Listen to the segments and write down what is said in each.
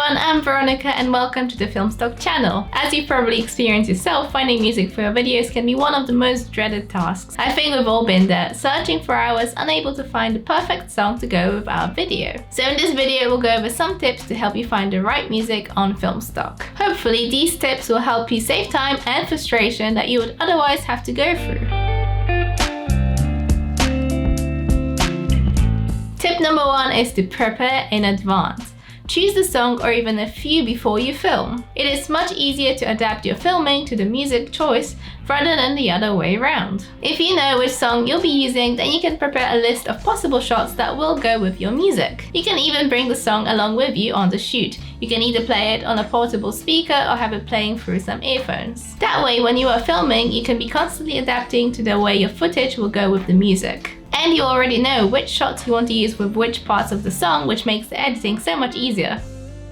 everyone, I'm Veronica and welcome to the Filmstock channel. As you've probably experienced yourself, finding music for your videos can be one of the most dreaded tasks. I think we've all been there, searching for hours, unable to find the perfect song to go with our video. So in this video, we'll go over some tips to help you find the right music on Filmstock. Hopefully, these tips will help you save time and frustration that you would otherwise have to go through. Tip number 1 is to prepare in advance. Choose the song or even a few before you film. It is much easier to adapt your filming to the music choice rather than the other way around. If you know which song you'll be using, then you can prepare a list of possible shots that will go with your music. You can even bring the song along with you on the shoot. You can either play it on a portable speaker or have it playing through some earphones. That way, when you are filming, you can be constantly adapting to the way your footage will go with the music. And you already know which shots you want to use with which parts of the song, which makes the editing so much easier.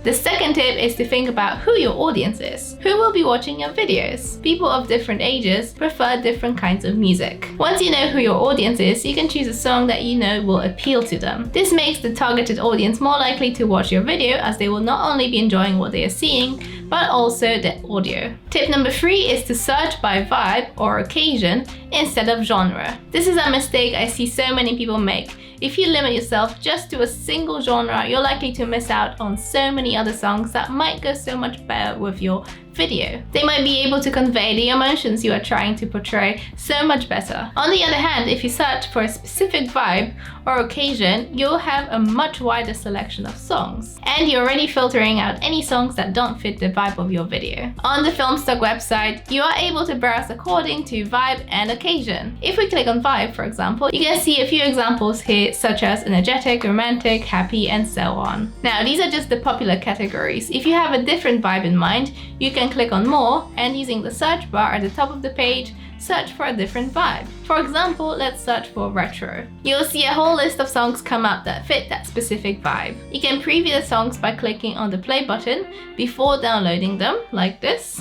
The second tip is to think about who your audience is. Who will be watching your videos? People of different ages prefer different kinds of music. Once you know who your audience is, you can choose a song that you know will appeal to them. This makes the targeted audience more likely to watch your video, as they will not only be enjoying what they are seeing, but also the audio. Tip number 3 is to search by vibe or occasion instead of genre. This is a mistake I see so many people make. If you limit yourself just to a single genre, you're likely to miss out on so many other songs that might go so much better with your video. They might be able to convey the emotions you are trying to portray so much better. On the other hand, if you search for a specific vibe or occasion, you'll have a much wider selection of songs. And you're already filtering out any songs that don't fit the vibe of your video. On the Filmstock website, you are able to browse according to vibe and occasion. If we click on vibe, for example, you can see a few examples here, such as energetic, romantic, happy, and so on. Now, these are just the popular categories. If you have a different vibe in mind, you can click on more and, using the search bar at the top of the page, search for a different vibe. For example, let's search for retro. You'll see a whole list of songs come up that fit that specific vibe. You can preview the songs by clicking on the play button before downloading them, like this.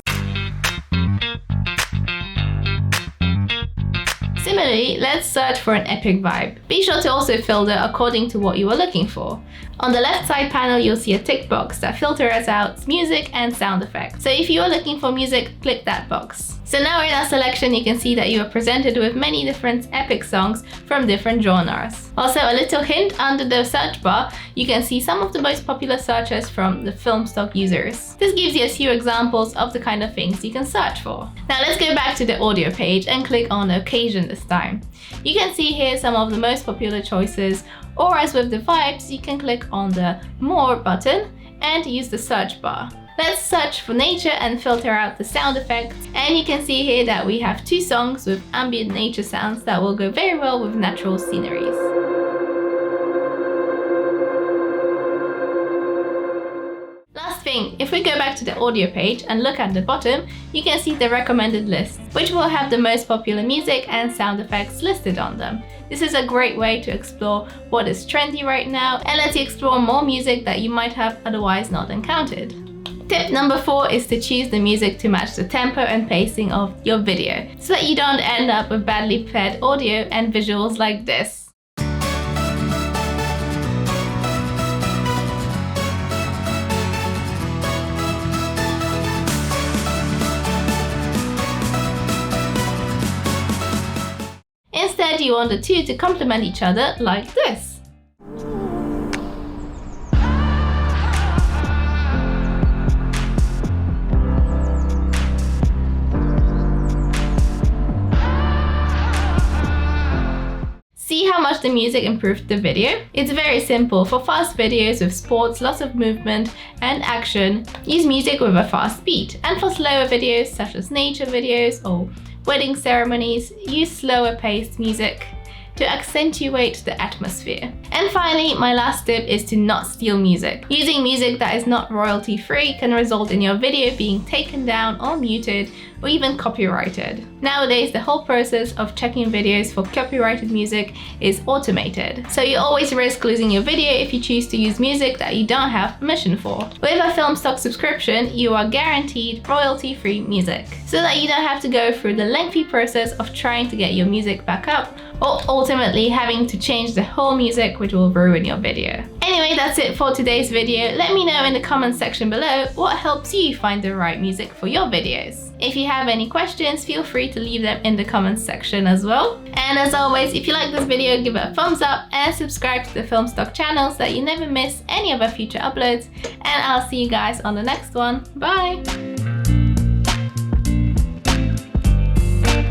Similarly, let's search for an epic vibe. Be sure to also filter according to what you are looking for. On the left side panel, you'll see a tick box that filters out music and sound effects. So if you are looking for music, click that box. So now in our selection, you can see that you are presented with many different epic songs from different genres. Also, a little hint, under the search bar, you can see some of the most popular searches from the Filmstock users. This gives you a few examples of the kind of things you can search for. Now let's go back to the audio page and click on occasion this time. You can see here some of the most popular choices, or as with the vibes, you can click on the more button and use the search bar. Let's search for nature and filter out the sound effects, and you can see here that we have 2 songs with ambient nature sounds that will go very well with natural sceneries. Last thing, if we go back to the audio page and look at the bottom, you can see the recommended list, which will have the most popular music and sound effects listed on them. This is a great way to explore what is trendy right now and lets you explore more music that you might have otherwise not encountered. Tip number 4 is to choose the music to match the tempo and pacing of your video, so that you don't end up with badly paired audio and visuals like this. Instead, you want the two to complement each other like this. See how much the music improved the video? It's very simple. For fast videos with sports, lots of movement and action, use music with a fast beat. And for slower videos such as nature videos or wedding ceremonies, use slower paced music to accentuate the atmosphere. And finally, my last tip is to not steal music. Using music that is not royalty free can result in your video being taken down or muted or even copyrighted. Nowadays, the whole process of checking videos for copyrighted music is automated, so you always risk losing your video if you choose to use music that you don't have permission for. With a Filmstock subscription, you are guaranteed royalty-free music, so that you don't have to go through the lengthy process of trying to get your music back up or ultimately having to change the whole music, which will ruin your video. Anyway, that's it for today's video. Let me know in the comments section below what helps you find the right music for your videos. If you have any questions, feel free to leave them in the comments section as well. And as always, if you like this video, give it a thumbs up and subscribe to the Filmstock channel so that you never miss any of our future uploads. And I'll see you guys on the next one. Bye!